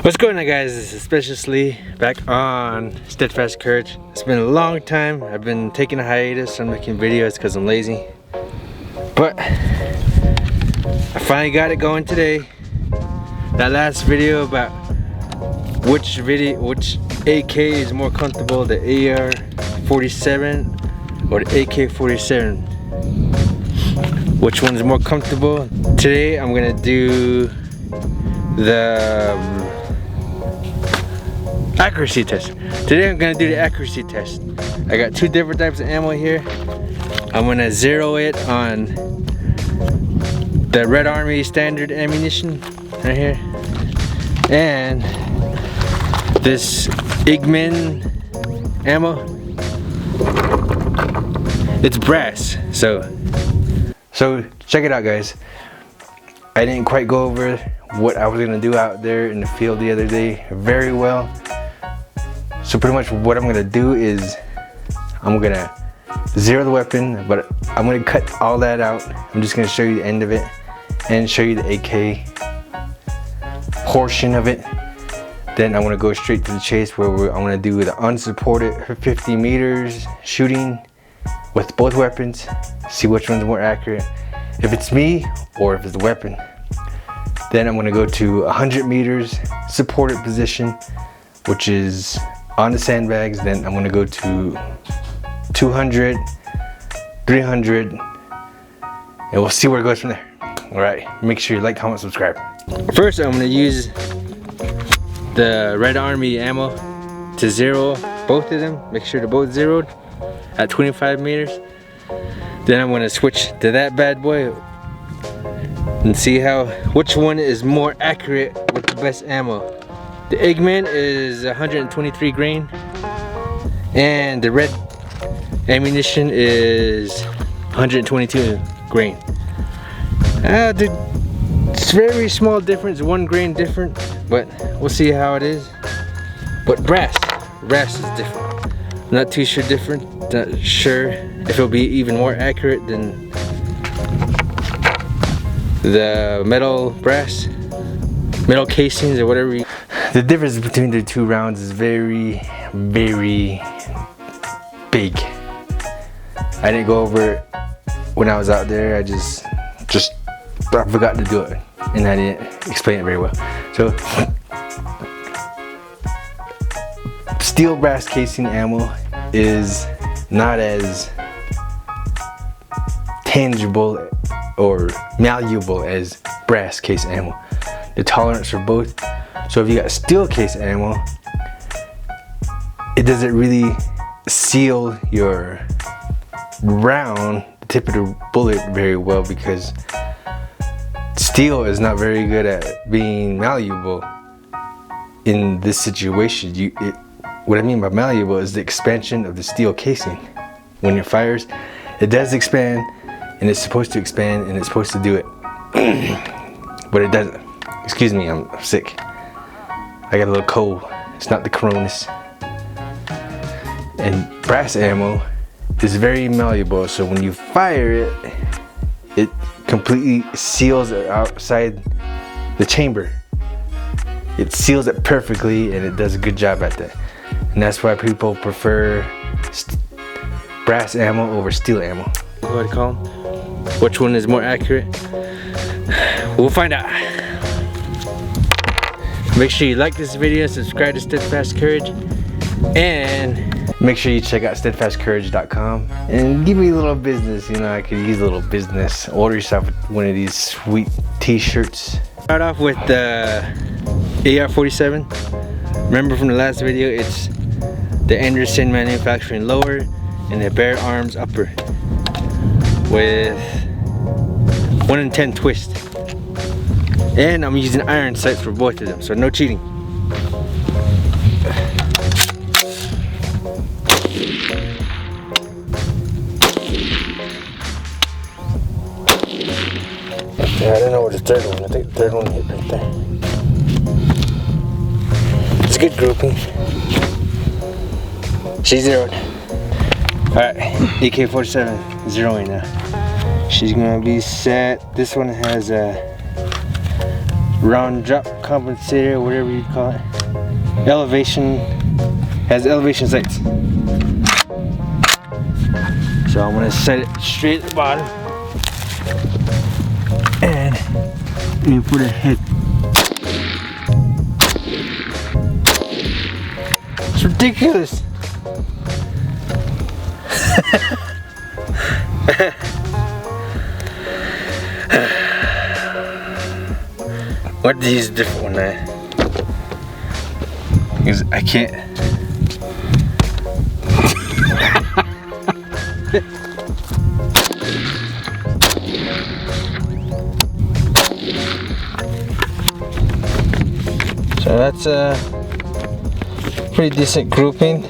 What's going on, guys? This is Especially back on Steadfast Courage. It's been a long time. I've been taking a hiatus from making videos because I'm lazy, but I finally got it going today. That last video about which AK is more comfortable, the AR-47 or the AK-47, which one is more comfortable. Today I'm gonna do the accuracy test. Today I'm gonna do the accuracy test. I got two different types of ammo here. I'm gonna zero it on the Red Army standard ammunition right here, and this Igman ammo. It's brass, so check it out, guys. I didn't quite go over what I was gonna do out there in the field the other day very well. So pretty much what I'm gonna do is I'm gonna zero the weapon, but I'm gonna cut all that out. I'm just gonna show you the end of it and show you the AK portion of it. Then I'm gonna go straight to the chase where I'm gonna do the unsupported 50 meters shooting with both weapons, see which one's more accurate, if it's me or if it's the weapon. Then I'm gonna go to 100 meters supported position, which is on the sandbags. Then I'm gonna go to 200, 300, and we'll see where it goes from there. All right, make sure you like, comment, subscribe. First, I'm gonna use the Red Army ammo to zero both of them. Make sure they're both zeroed at 25 meters. Then I'm gonna switch to that bad boy and see which one is more accurate with the best ammo. The Igman is 123 grain, and the red ammunition is 122 grain. It's very small difference, 1 grain different, but we'll see how it is. But brass is different. Not too sure different. Not sure if it'll be even more accurate than the metal casings or whatever. The difference between the two rounds is very, very big. I didn't go over it when I was out there. I forgot to do it, and I didn't explain it very well. So, steel brass casing ammo is not as tangible or malleable as brass case ammo. The tolerance for both. So if you got steel case ammo, it doesn't really seal your round, the tip of the bullet, very well, because steel is not very good at being malleable in this situation. What I mean by malleable is the expansion of the steel casing. When it fires, it does expand, and it's supposed to expand, and it's supposed to do it, but it doesn't. Excuse me, I'm sick. I got a little cold. It's not the coronas. And brass ammo is very malleable, so when you fire it, it completely seals it outside the chamber. It seals it perfectly, and it does a good job at that. And that's why people prefer brass ammo over steel ammo. What do you call them? Which one is more accurate? We'll find out. Make sure you like this video, subscribe to Steadfast Courage, and make sure you check out steadfastcourage.com and give me a little business. You know, I could use a little business. Order yourself one of these sweet t-shirts. Start off with the AR-47. Remember from the last video, it's the Anderson manufacturing lower and the Bare Arms upper with 1 in 10 twist. And I'm using iron sights for both of them, so no cheating. Yeah, I don't know where the third one. I think the third one hit right there. It's a good grouping. She's zeroed. Alright, AK-47 zeroing now. She's gonna be set. This one has a round drop compensator, whatever you call it. Elevation, has elevation sights. So I'm gonna set it straight at the bottom. And aim for the head. It's ridiculous. What to use a different one now? Because I can't. So that's a pretty decent grouping.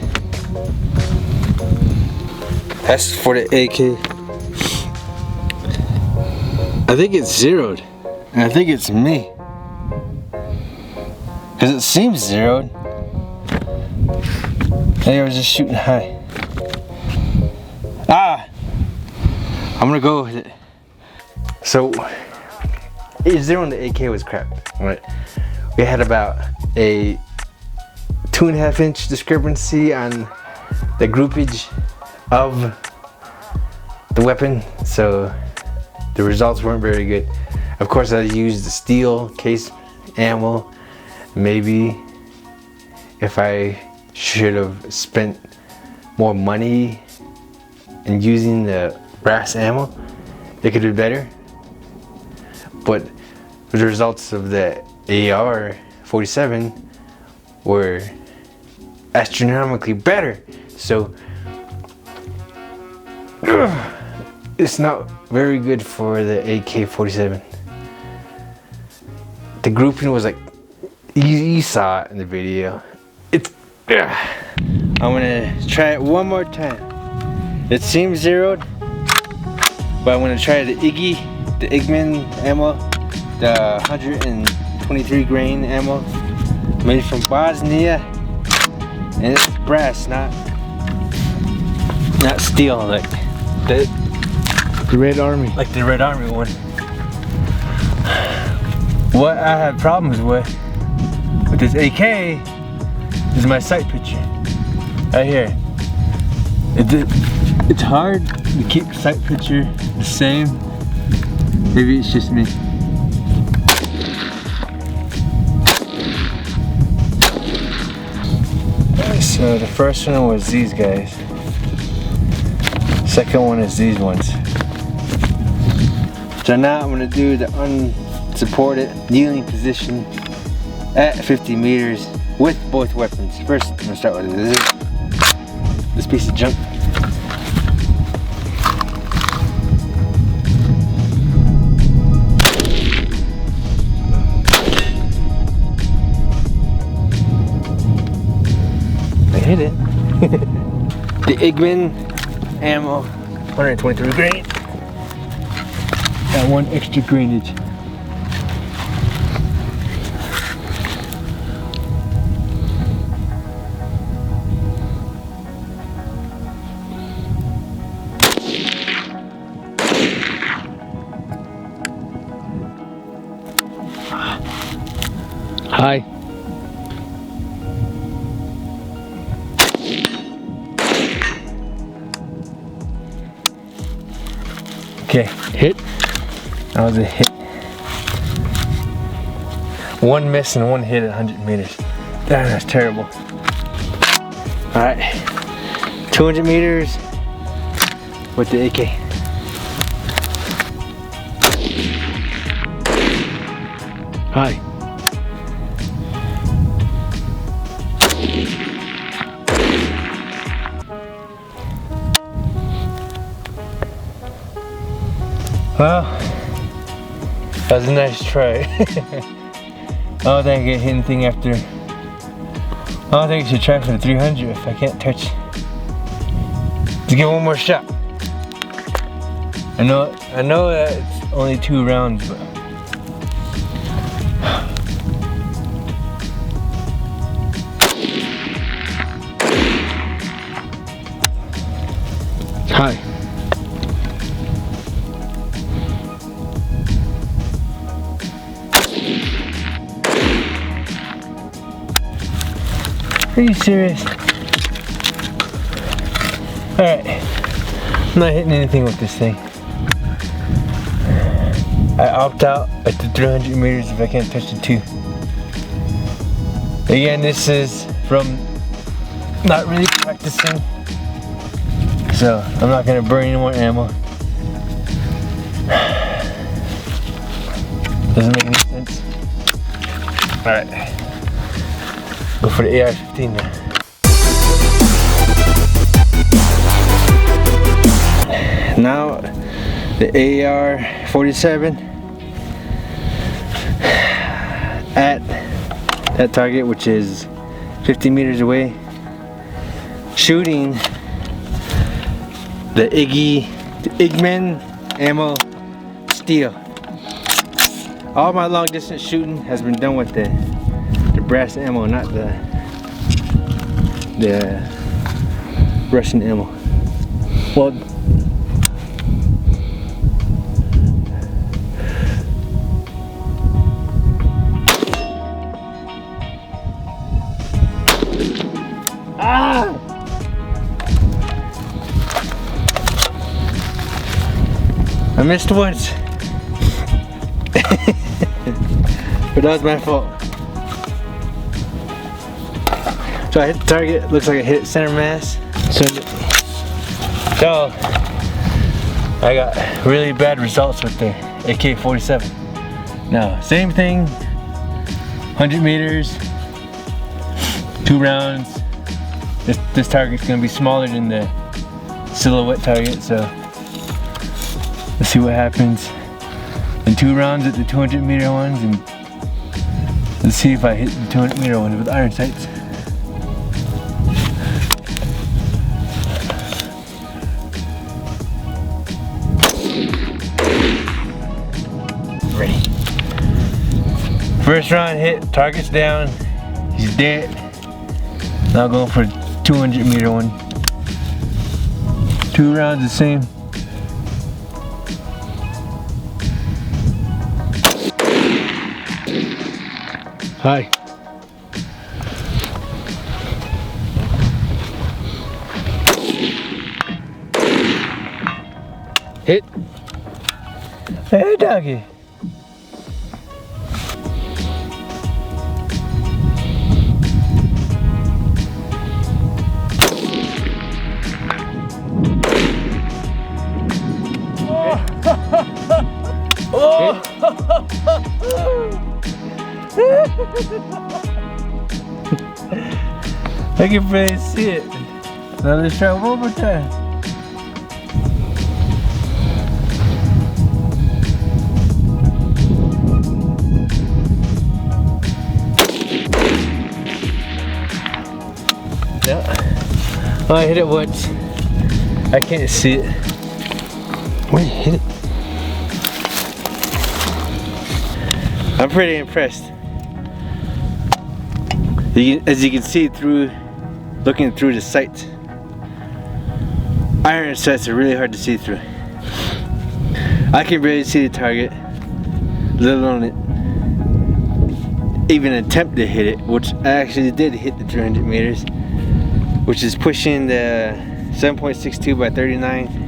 That's for the AK. I think it's zeroed, and I think it's me. Cause it seems zeroed. Maybe I was just shooting high. Ah! I'm gonna go with it. So, zero on the AK was crap. Right? We had about a 2.5 inch discrepancy on the groupage of the weapon, so the results weren't very good. Of course, I used the steel case ammo. Maybe if I should have spent more money in using the brass ammo, it could be better. But the results of the AR-47 were astronomically better. So it's not very good for the AK-47. The grouping was like, you saw it in the video. It's, I'm gonna try it one more time. It seems zeroed, but I'm gonna try the Eggman ammo, the 123 grain ammo, made from Bosnia, and it's brass, not steel, like the Red Army, like the Red Army one. What I have problems with this AK is my sight picture. Right here. It's hard to keep sight picture the same. Maybe it's just me. So the first one was these guys. Second one is these ones. So now I'm gonna do the unsupported kneeling position at 50 meters with both weapons. First, I'm gonna start with this piece of junk. I hit it. The Eggman ammo, 123 grain. Got one extra grainage. Hi. Okay, hit. That was a hit. One miss and one hit at 100 meters. Damn, that's terrible. Alright, 200 meters with the AK. Hi. Well, that was a nice try. I don't think I get hit anything after. I don't think I should try for the 300 if I can't touch. Let's give one more shot. I know that it's only 2 rounds, but hi. Are you serious? Alright. I'm not hitting anything with this thing. I opt out at the 300 meters if I can't touch the 2. Again, this is from not really practicing. So I'm not gonna burn any more ammo. Doesn't make any sense. Alright. Go for the AR-15 now. Now the AR-47 at that target, which is 50 meters away, shooting the Igman ammo steel. All my long distance shooting has been done with the brass ammo, not the Russian ammo. Well, I missed once. But that was my fault. So I hit the target, looks like I hit center mass. So I got really bad results with the AK-47. Now, same thing, 100 meters, 2 rounds. This target's gonna be smaller than the silhouette target, so let's see what happens in 2 rounds at the 200 meter ones, and let's see if I hit the 200 meter ones with iron sights. Ready. First round hit, target's down, he's dead. Now going for 200 meter one. 2 rounds the same. Hi. Hit. Hey, doggy. Oh. I can barely see it. Now let's try one more time. Yeah. Oh, I hit it once. I can't see it. Wait, hit it. I'm pretty impressed. As you can see through, looking through the sight, iron sights are really hard to see through. I can barely see the target, let alone even attempt to hit it, which I actually did hit the 300 meters, which is pushing the 7.62 by 39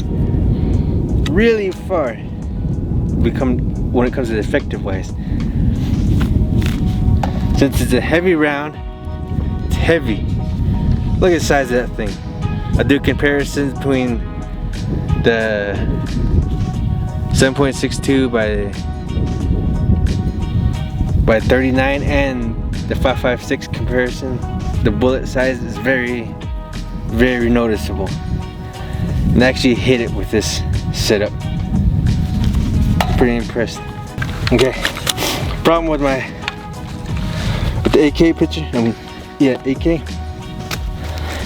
really far when it comes to the effective wise. Since it's a heavy round, it's heavy. Look at the size of that thing. I do comparisons between the 7.62 by 39 and the 5.56 comparison. The bullet size is very, very noticeable. And I actually hit it with this setup. Pretty impressed. Okay. Problem with the AK picture, AK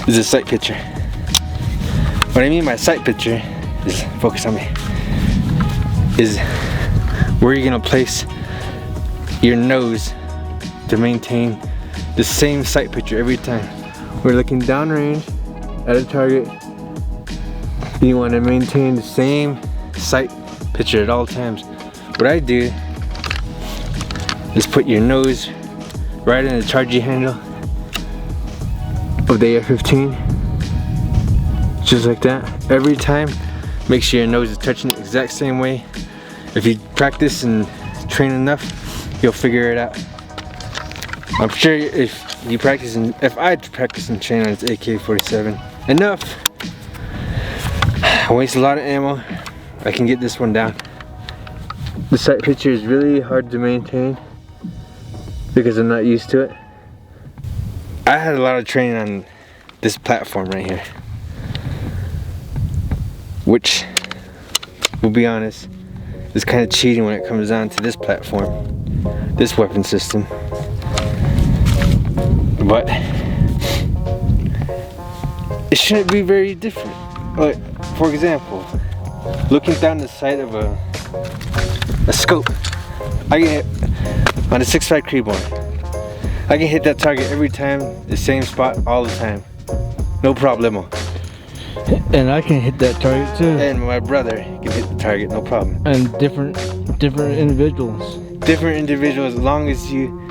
is a sight picture. What I mean by sight picture is, focus on me, is where you're gonna place your nose to maintain the same sight picture every time. We're looking downrange at a target. You want to maintain the same sight picture at all times. What I do is put your nose right in the charging handle of the AR-15, just like that. Every time, make sure your nose is touching the exact same way. If you practice and train enough, you'll figure it out. I'm sure if I practice and train on this AK-47 enough, I waste a lot of ammo, I can get this one down. The sight picture is really hard to maintain because I'm not used to it. I had a lot of training on this platform right here, which, we'll be honest, is kind of cheating when it comes down to this platform, this weapon system. But it shouldn't be very different. Like, for example, looking down the sight of a scope, I can hit on a 6.5 Creedmoor. I can hit that target every time, the same spot all the time, no problemo. And I can hit that target too. And my brother can hit the target, no problem. And different individuals. Different individuals, as long as you,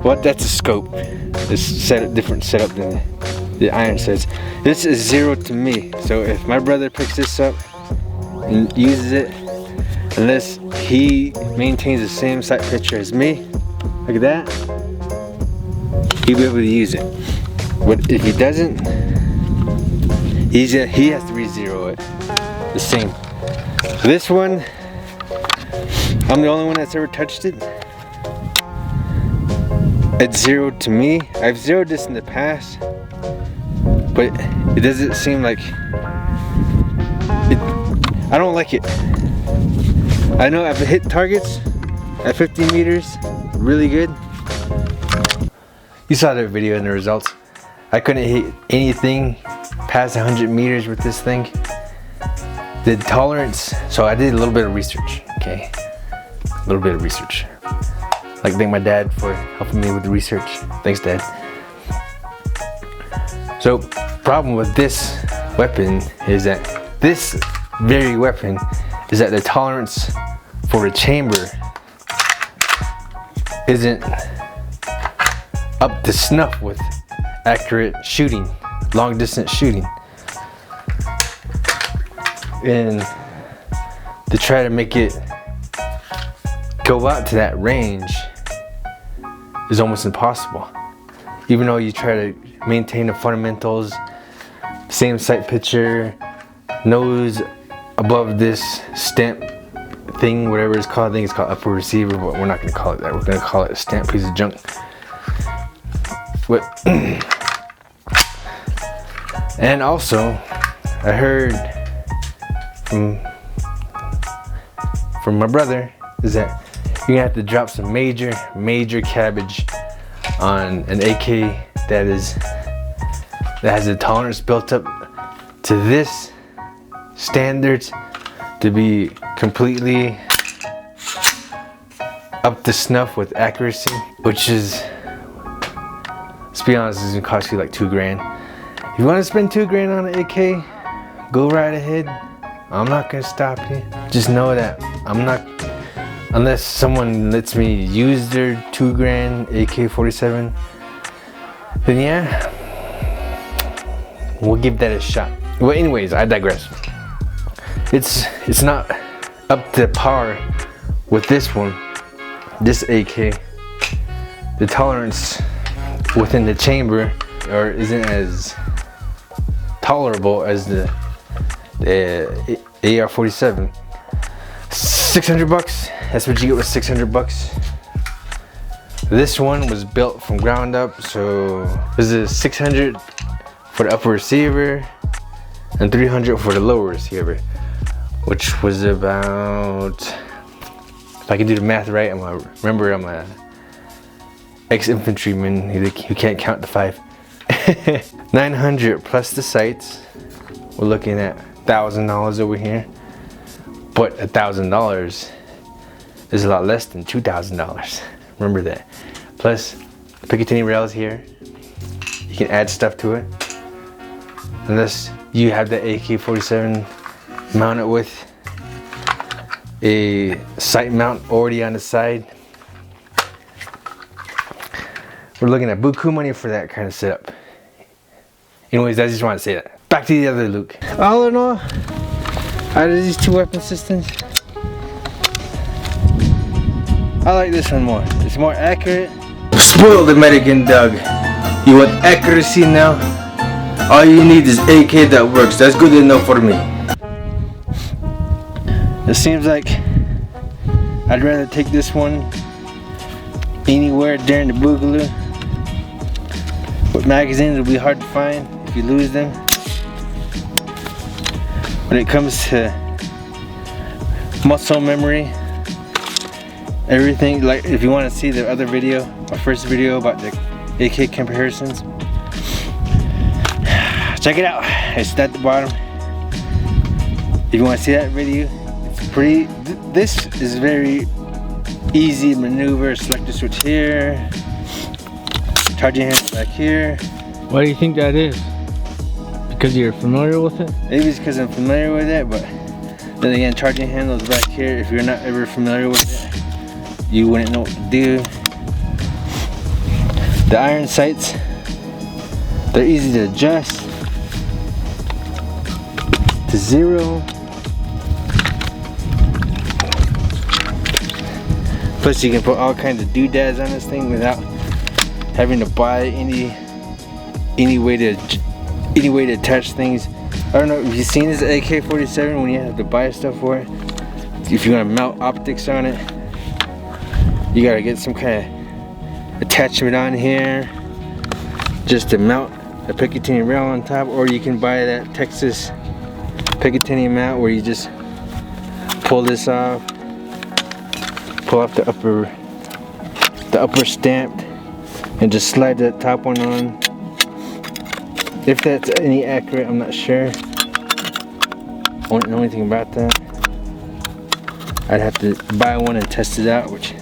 well, that's a scope. It's different setup than the iron sights. This is 0 to me. So if my brother picks this up and uses it, unless he maintains the same sight picture as me, like that, he'll be able to use it. But if he doesn't, he has to re-zero it. The same. This one, I'm the only one that's ever touched it. It's 0 to me. I've zeroed this in the past, but it doesn't seem like it. I don't like it. I know I've hit targets at 50 meters really good. You saw the video and the results. I couldn't hit anything past 100 meters with this thing. The tolerance, so I did a little bit of research, okay? A little bit of research. Like, thank my dad for helping me with the research. Thanks, Dad. So, problem with this weapon is that this very weapon is that the tolerance for the chamber isn't up to snuff with accurate shooting, long distance shooting. And to try to make it go out to that range is almost impossible. Even though you try to maintain the fundamentals, same sight picture, nose above this stamp thing, whatever it's called. I think it's called upper receiver, but we're not gonna call it that. We're gonna call it a stamp piece of junk. But and also, I heard from my brother is that you're gonna have to drop some major cabbage on an AK that has a tolerance built up to this standards to be completely up to snuff with accuracy, which is, let's be honest, is gonna cost you like $2 grand. If you want to spend $2 grand on an AK, go right ahead. I'm not gonna stop you. Just know that I'm not, unless someone lets me use their $2 grand AK-47, then yeah, we'll give that a shot. Well, anyways, I digress. It's not up to par with this one, this AK. The tolerance within the chamber or isn't as tolerable as the AR-47. 600 bucks. That's what you get with 600 bucks. This one was built from ground up, so this is 600 for the upper receiver and 300 for the lower receiver, which was about, if I can do the math right, I'm a ex-infantryman who can't count to 5. 900 plus the sights. We're looking at $1,000 over here, but $1,000 is a lot less than $2,000. Remember that. Plus the Picatinny rails here. You can add stuff to it, unless you have the AK-47 mounted with a sight mount already on the side. We're looking at buku money for that kind of setup. Anyways, I just want to say that. Back to the other Luke. All in all, out of these two weapon systems, I like this one more. It's more accurate. Spoil the Medican Doug. You want accuracy now? All you need is AK that works. That's good enough for me. It seems like I'd rather take this one anywhere during the boogaloo. But magazines will be hard to find if you lose them. When it comes to muscle memory, everything, like if you want to see the other video, my first video about the AK comparisons, check it out. It's at the bottom. If you want to see that video, it's pretty. This is very easy to maneuver. Select the switch here. Charging handle back here. Why do you think that is? Because you're familiar with it? Maybe it's because I'm familiar with it, but then again, charging handle is back here. If you're not ever familiar with it, you wouldn't know what to do. The iron sights, they're easy to adjust to 0. Plus you can put all kinds of doodads on this thing without having to buy any way to attach things. I don't know if you've seen this AK-47 when you have to buy stuff for it. If you want to mount optics on it, you gotta get some kind of attachment on here just to mount a Picatinny rail on top, or you can buy that Texas Picatinny mount where you just pull this off, pull off the upper stamp, and just slide that top one on. If that's any accurate, I'm not sure. I won't know anything about that. I'd have to buy one and test it out, which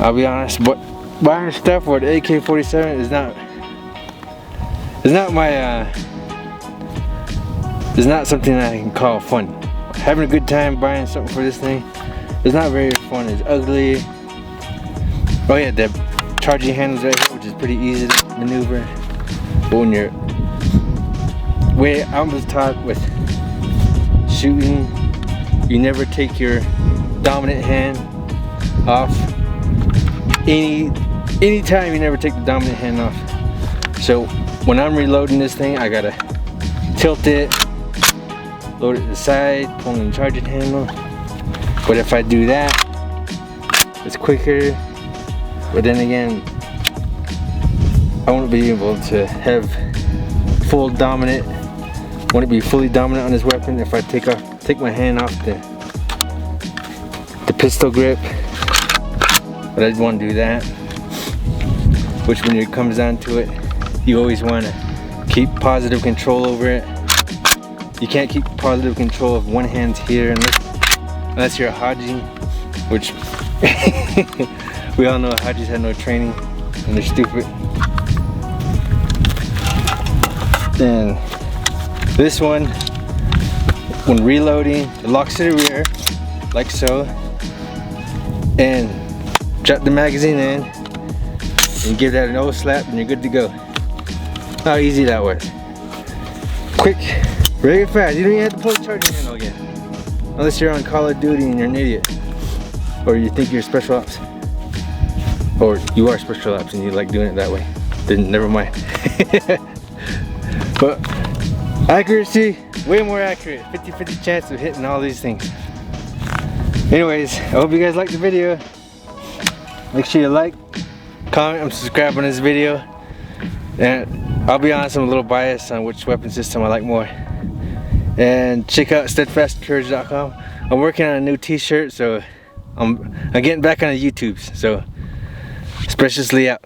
I'll be honest, but buying stuff for the AK-47 is not something that I can call fun. Having a good time buying something for this thing is not very fun. It's ugly. Oh yeah, the charging handles right here, which is pretty easy to maneuver. But when you're, way I was taught with shooting, you never take your dominant hand off. Anytime, you never take the dominant hand off. So when I'm reloading this thing, I gotta tilt it, load it to the side, pull in the charging handle. But if I do that, it's quicker. But then again, I won't be able to have full dominant. Want to be fully dominant on this weapon if I take my hand off the pistol grip. But I didn't want to do that. Which, when it comes down to it, you always want to keep positive control over it. You can't keep positive control if one hand's here unless you're a Haji, which we all know Hajis have no training and they're stupid. Then this one, when reloading, it locks to the rear, like so, and drop the magazine in and give that an old slap and you're good to go. How easy that was. Quick, very fast. You don't even have to pull the charging handle again. Unless you're on Call of Duty and you're an idiot. Or you think you're special ops. Or you are special ops and you like doing it that way. Then never mind. But accuracy, way more accurate. 50-50 chance of hitting all these things. Anyways, I hope you guys liked the video. Make sure you like, comment, and subscribe on this video. And I'll be honest, I'm a little biased on which weapon system I like more. And check out steadfastcourage.com. I'm working on a new t-shirt, so I'm getting back on the YouTubes. So, Speciously out.